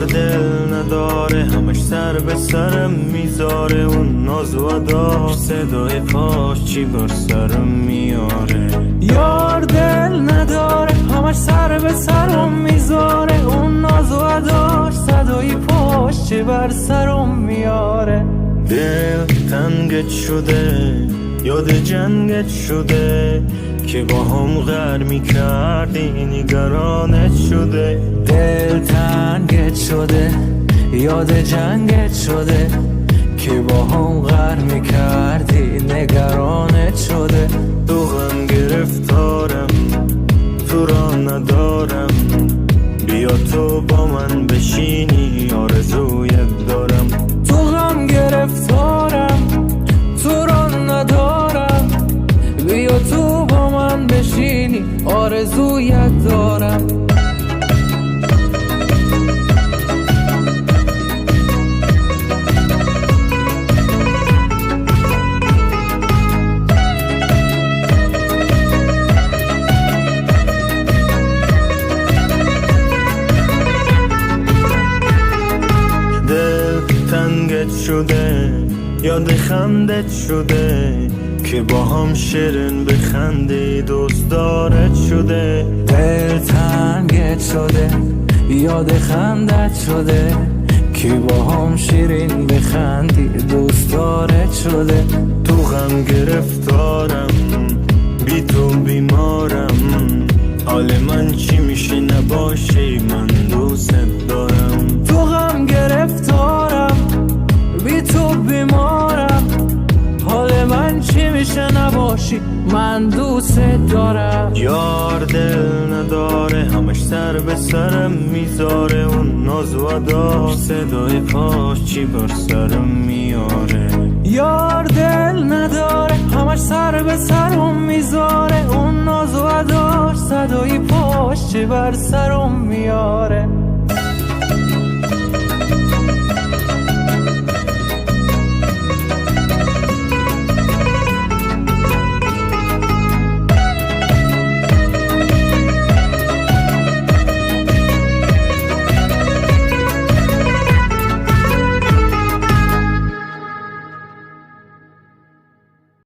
دل نداره، همش سر به سرم میذاره. اون ناز و ادا صدای پاش چی بر سرم میاره. یار دل نداره، همش سر به سرم میذاره. اون ناز و اداش صدای پاش چی بر سرم میاره. دل تنگت شده، یاد جنگت شده که با هم غر میکردی، نگرانت شده. دل تنگت شده، یاد جنگت شده که با هم غر میکردی، نگرانت شده. تو غم گرفتارم، تو را ندارم، بیا تو با من بشینی، آرزویت دارم. تو غم گرفتارم، تو را ندارم، بیا تو با من بشینی، آرزویت دارم. تنگت شده، یاد خندت شده که با هم شیرین بخندی، دوست دارت شده. دل تنگت شده، یاد خندت شده که با هم شیرین بخندی، دوست دارت شده. تو غم گرفتارم، بی تو بیمارم، حال من چی میشه نباشی، من دوست دارم. تو غم گرفتارم، بی تو بیمارم، حال من چی میشه نباشی، من دوست دارم. یار دل نداره، همش سر به سرم میذاره. اون ناز و ادا صدای پاش چی بر سرم میاره. یار دل نداره، همش سر به سرم میذاره. اون ناز و اداش صدای پاش چی بر سرم میاره.